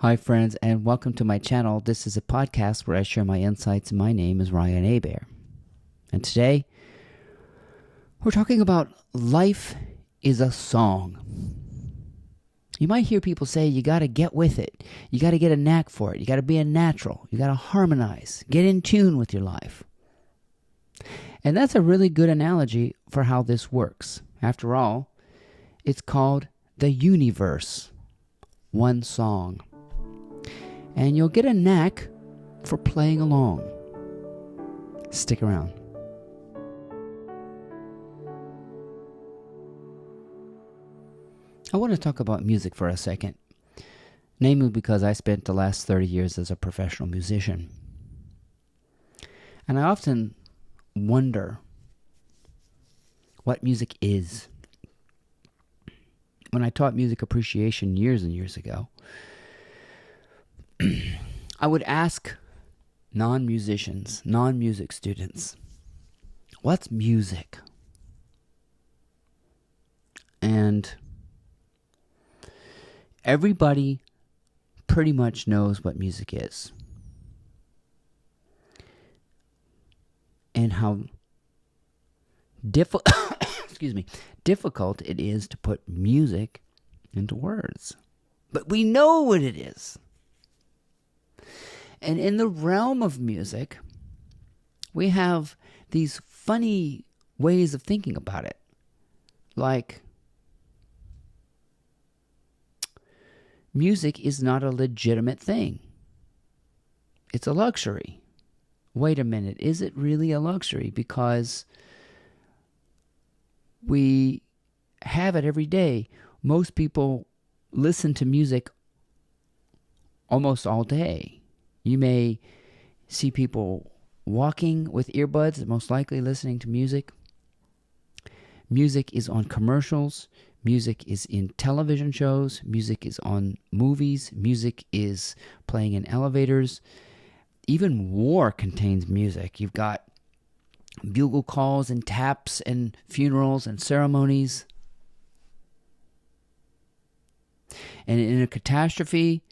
Hi, friends, and welcome to my channel. This is a podcast where I share my insights. My name is Ryan Abair. And today, we're talking about life is a song. You might hear people say you got to get with it. You got to get a knack for it. You got to be a natural. You got to harmonize. Get in tune with your life. And that's a really good analogy for how this works. After all, it's called the universe. One song. And you'll get a knack for playing along. Stick around. I want to talk about music for a second, namely because I spent the last 30 years as a professional musician. And I often wonder what music is. When I taught music appreciation years and years ago, I would ask non-musicians, non-music students, what's music? And everybody pretty much knows what music is. And how difficult it is to put music into words. But we know what it is. And in the realm of music, we have these funny ways of thinking about it. Like, music is not a legitimate thing. It's a luxury. Wait a minute, is it really a luxury? Because we have it every day. Most people listen to music almost all day. You may see people walking with earbuds, most likely listening to music. Music is on commercials. Music is in television shows. Music is on movies. Music is playing in elevators. Even war contains music. You've got bugle calls and taps and funerals and ceremonies. And in a catastrophe,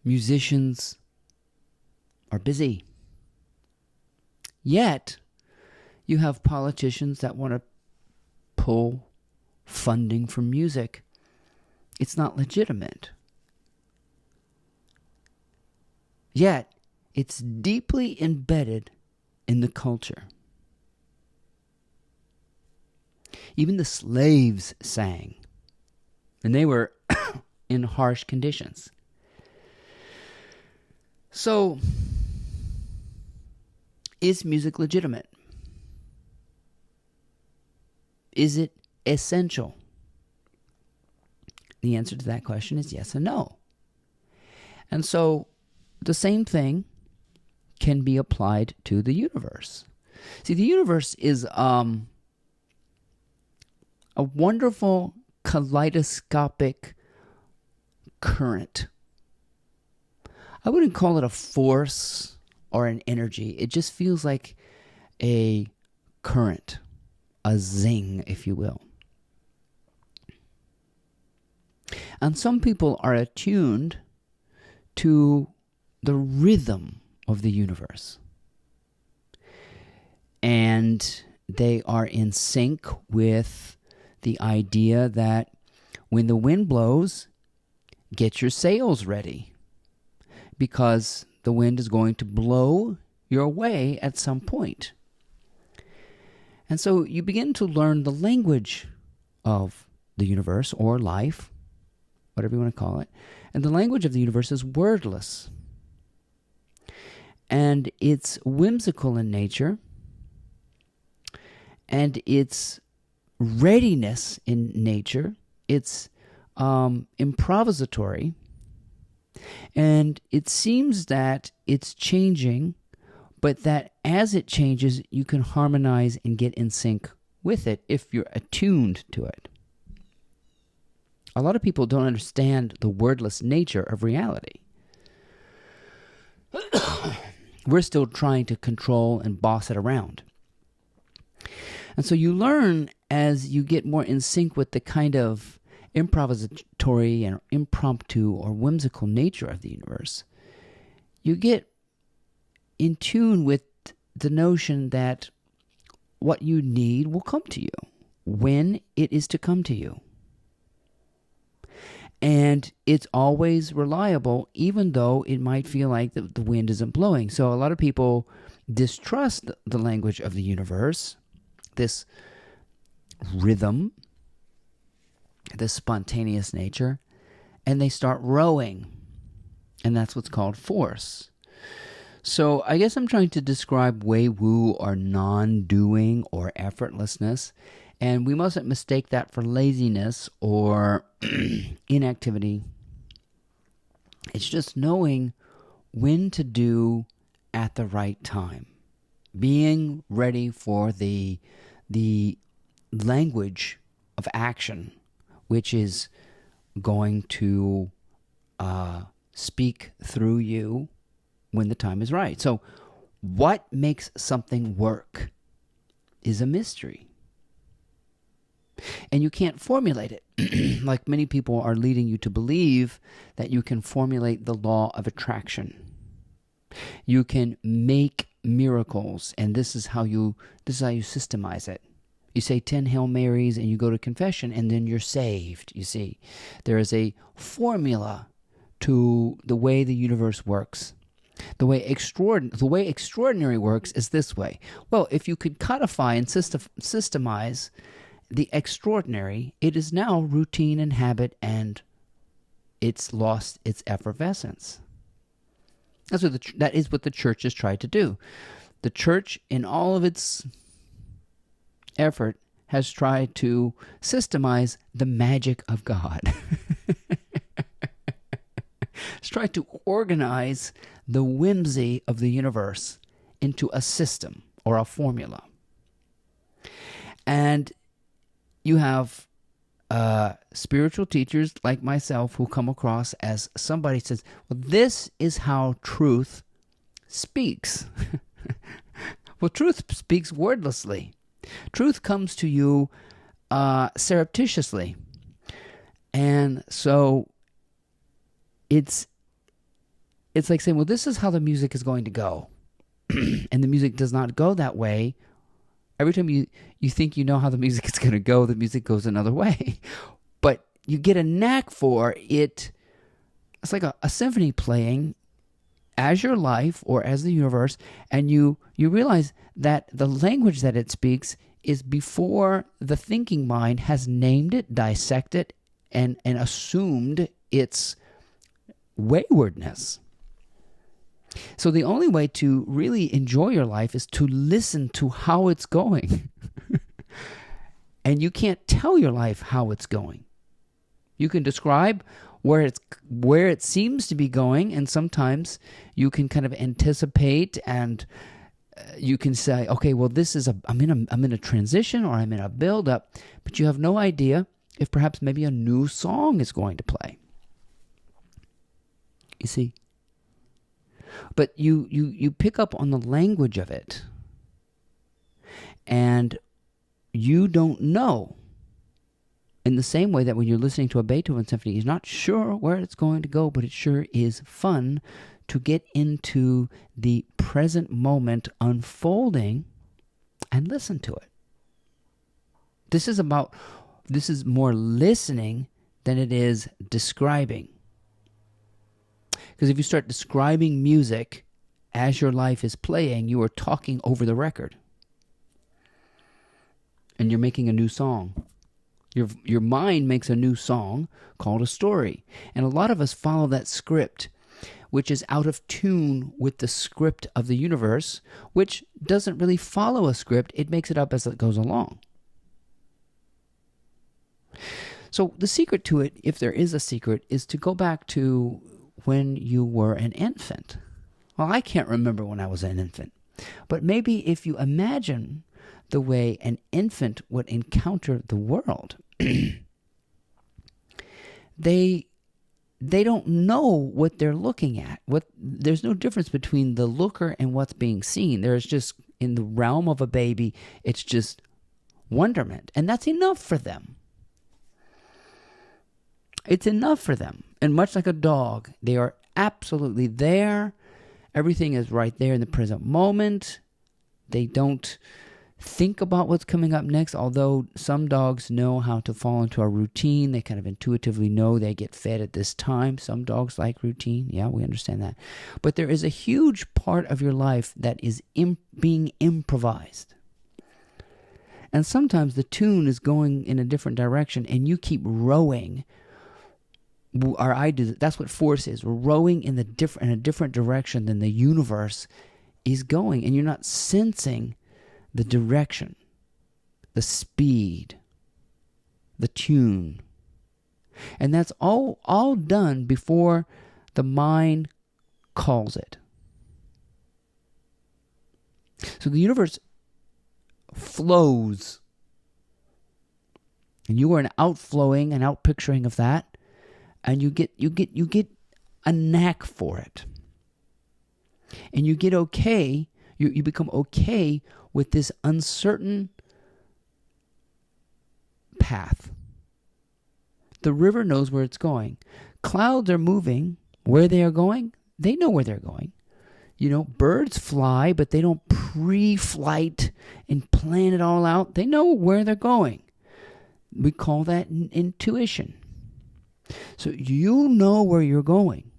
musicians are busy. Yet, you have politicians that want to pull funding from music. It's not legitimate. Yet, it's deeply embedded in the culture. Even the slaves sang, and they were in harsh conditions. So, is music legitimate? Is it essential? The answer to that question is yes and no. And so, the same thing can be applied to the universe. See, the universe is a wonderful kaleidoscopic current. I wouldn't call it a force or an energy. It just feels like a current, a zing, if you will. And some people are attuned to the rhythm of the universe. And they are in sync with the idea that when the wind blows, get your sails ready, because the wind is going to blow your way at some point. And so you begin to learn the language of the universe or life, whatever you want to call it. And the language of the universe is wordless. And it's whimsical in nature. And it's readiness in nature. It's improvisatory. And it seems that it's changing, but that as it changes, you can harmonize and get in sync with it if you're attuned to it. A lot of people don't understand the wordless nature of reality. We're still trying to control and boss it around. And so you learn as you get more in sync with the kind of improvisatory and impromptu or whimsical nature of the universe, you get in tune with the notion that what you need will come to you when it is to come to you. And it's always reliable, even though it might feel like the wind isn't blowing. So a lot of people distrust the language of the universe, this rhythm, this spontaneous nature, and they start rowing. And that's what's called force. So I guess I'm trying to describe Wei Wu or non-doing or effortlessness. And we mustn't mistake that for laziness or inactivity. It's just knowing when to do at the right time. Being ready for the language of action, which is going to speak through you when the time is right. So what makes something work is a mystery. And you can't formulate it. Like many people are leading you to believe that you can formulate the law of attraction. You can make miracles, and this is how you systemize it. You say 10 Hail Marys and you go to confession, and then you're saved. You see, there is a formula to the way the universe works. The way extraordinary works is this way. Well, if you could codify and systemize the extraordinary, it is now routine and habit, and it's lost its effervescence. That is what the church has tried to do. The church, in all of its effort, has tried to systemize the magic of God. It's tried to organize the whimsy of the universe into a system or a formula. And you have spiritual teachers like myself who come across as somebody says, well, this is how truth speaks. Well, truth speaks wordlessly. Truth comes to you surreptitiously. And so it's like saying, well, this is how the music is going to go. And the music does not go that way. Every time you think you know how the music is going to go, the music goes another way. But you get a knack for it. It's like a symphony playing as your life or as the universe, and you realize that the language that it speaks is before the thinking mind has named it, dissected, and assumed its waywardness. So the only way to really enjoy your life is to listen to how it's going. And you can't tell your life how it's going. You can describe where it seems to be going, and sometimes you can kind of anticipate, and you can say, okay, well, I'm in a transition, or I'm in a build up, but you have no idea if perhaps maybe a new song is going to play. You see? But you pick up on the language of it, and you don't know. In the same way that when you're listening to a Beethoven symphony, you're not sure where it's going to go, but it sure is fun to get into the present moment unfolding and listen to it. This is more listening than it is describing. Because if you start describing music as your life is playing, you are talking over the record. And you're making a new song. Your mind makes a new song called a story. And a lot of us follow that script, which is out of tune with the script of the universe, which doesn't really follow a script. It makes it up as it goes along. So the secret to it, if there is a secret, is to go back to when you were an infant. Well, I can't remember when I was an infant. But maybe if you imagine the way an infant would encounter the world, they don't know what they're looking at. There's no difference between the looker and what's being seen. There's just, in the realm of a baby, it's just wonderment. And that's enough for them. It's enough for them. And much like a dog, they are absolutely there. Everything is right there in the present moment. They don't think about what's coming up next, although some dogs know how to fall into a routine. They kind of intuitively know they get fed at this time. Some dogs like routine. Yeah, we understand that. But there is a huge part of your life that is being improvised. And sometimes the tune is going in a different direction and you keep rowing. Or I do. That's what force is. We're rowing in a different direction than the universe is going, and you're not sensing the direction, the speed, the tune. And that's all done before the mind calls it. So the universe flows. And you are an outflowing and outpicturing of that. And you get a knack for it. And you get okay, you become okay with this uncertain path. The river knows where it's going. Clouds are moving. Where they are going, they know where they're going. You know, birds fly, but they don't pre-flight and plan it all out. They know where they're going. We call that intuition. So you know where you're going.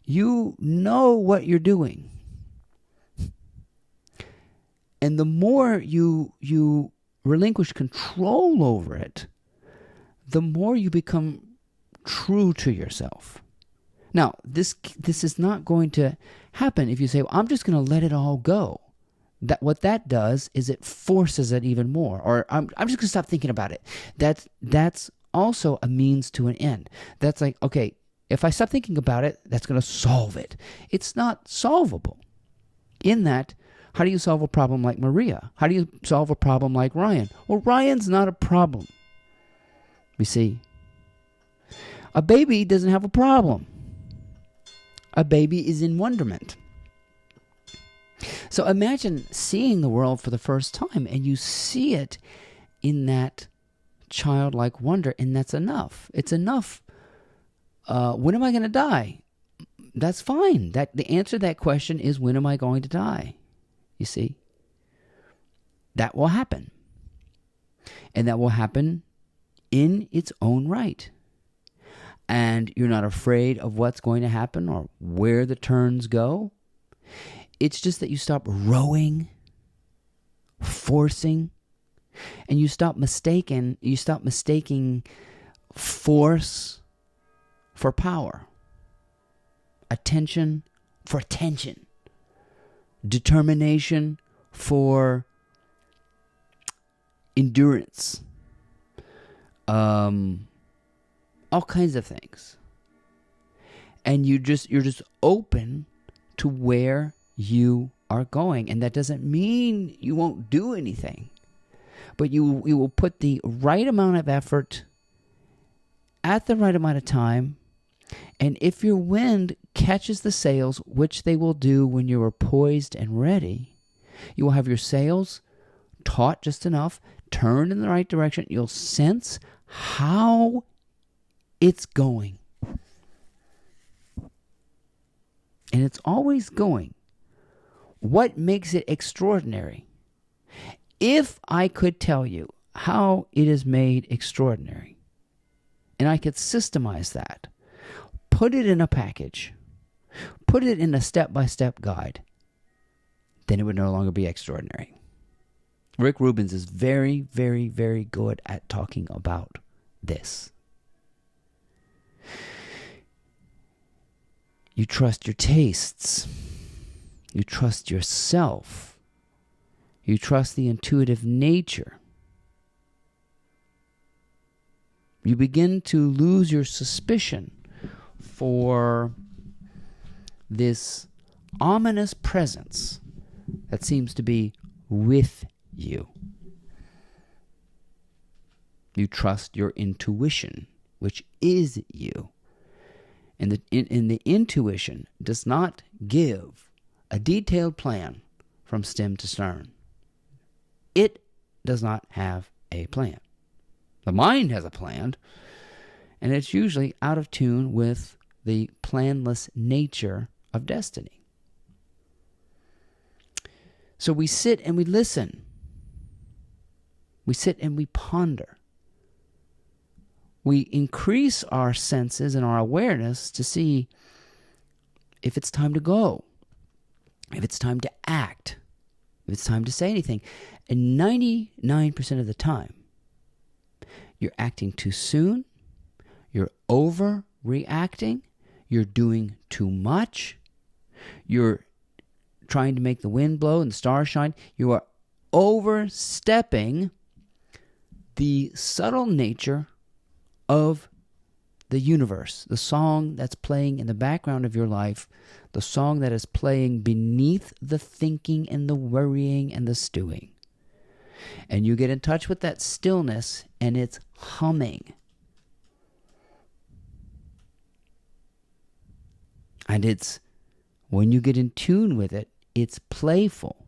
You know what you're doing. And the more you relinquish control over it, the more you become true to yourself. Now, this is not going to happen if you say, well, I'm just going to let it all go. What that does is it forces it even more. Or I'm just going to stop thinking about it. That's also a means to an end. That's like, okay, if I stop thinking about it, that's going to solve it. It's not solvable. In that, how do you solve a problem like Maria? How do you solve a problem like Ryan? Well, Ryan's not a problem. You see, a baby doesn't have a problem. A baby is in wonderment. So imagine seeing the world for the first time and you see it in that childlike wonder, and that's enough. It's enough. When am I going to die? That's fine. The answer to that question is, when am I going to die? You see? That will happen. And that will happen in its own right. And you're not afraid of what's going to happen or where the turns go. It's just that you stop rowing, forcing, and you stop mistaking force for power, attention for attention, determination for endurance, all kinds of things. And you're just open to where you are going. And that doesn't mean you won't do anything, but you will put the right amount of effort at the right amount of time. And if your wind catches the sails, which they will do when you are poised and ready, you will have your sails taut just enough, turned in the right direction. You'll sense how it's going. And it's always going. What makes it extraordinary? If I could tell you how it is made extraordinary, and I could systemize that, put it in a package, put it in a step-by-step guide, then it would no longer be extraordinary. Rick Rubin is very, very, very good at talking about this. You trust your tastes. You trust yourself. You trust the intuitive nature. You begin to lose your suspicion for this ominous presence that seems to be with you. You trust your intuition, which is you. And the intuition does not give a detailed plan from stem to stern. It does not have a plan. The mind has a plan, And it's usually out of tune with the planless nature of destiny. So we sit and we listen. We sit and we ponder. We increase our senses and our awareness to see if it's time to go, if it's time to act, if it's time to say anything. And 99% of the time, you're acting too soon, you're overreacting, you're doing too much, you're trying to make the wind blow and the stars shine. You are overstepping the subtle nature of the universe, the song that's playing in the background of your life, the song that is playing beneath the thinking and the worrying and the stewing. And you get in touch with that stillness and it's humming. And it's, when you get in tune with it, it's playful.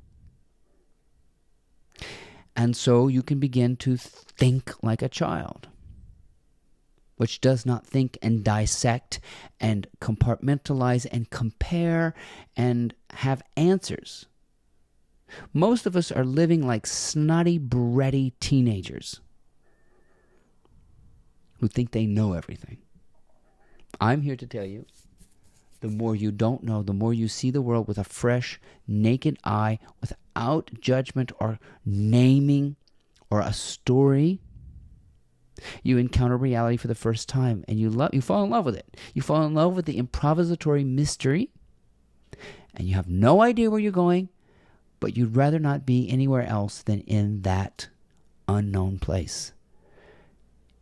And so you can begin to think like a child, which does not think and dissect and compartmentalize and compare and have answers. Most of us are living like snotty, bratty teenagers who think they know everything. I'm here to tell you, the more you don't know, the more you see the world with a fresh, naked eye, without judgment or naming or a story, you encounter reality for the first time, and you fall in love with it. You fall in love with the improvisatory mystery, and you have no idea where you're going, but you'd rather not be anywhere else than in that unknown place,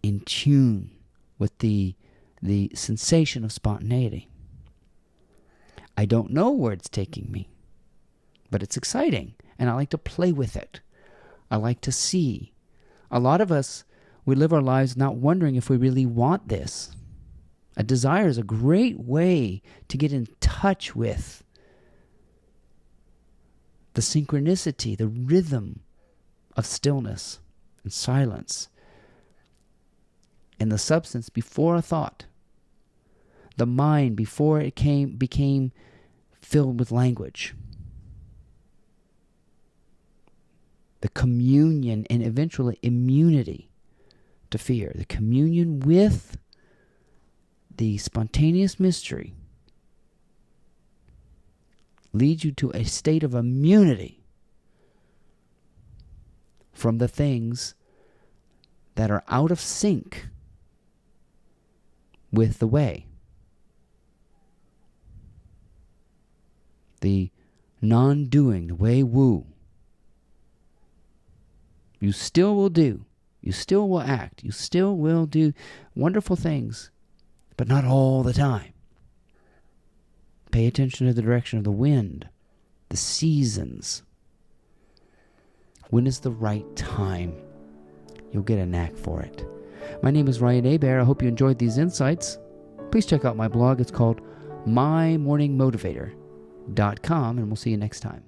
in tune with the sensation of spontaneity. I don't know where it's taking me, but it's exciting, and I like to play with it. I like to see. A lot of us, we live our lives not wondering if we really want this. A desire is a great way to get in touch with the synchronicity, the rhythm of stillness and silence, and the substance before a thought. The mind before it became filled with language. The communion and eventually immunity to fear. The communion with the spontaneous mystery leads you to a state of immunity from the things that are out of sync with the way. The non-doing, the way woo. You still will do. You still will act. You still will do wonderful things, but not all the time. Pay attention to the direction of the wind, the seasons. When is the right time? You'll get a knack for it. My name is Ryan Hebert. I hope you enjoyed these insights. Please check out my blog. It's called MyMorningMotivator.com, and we'll see you next time.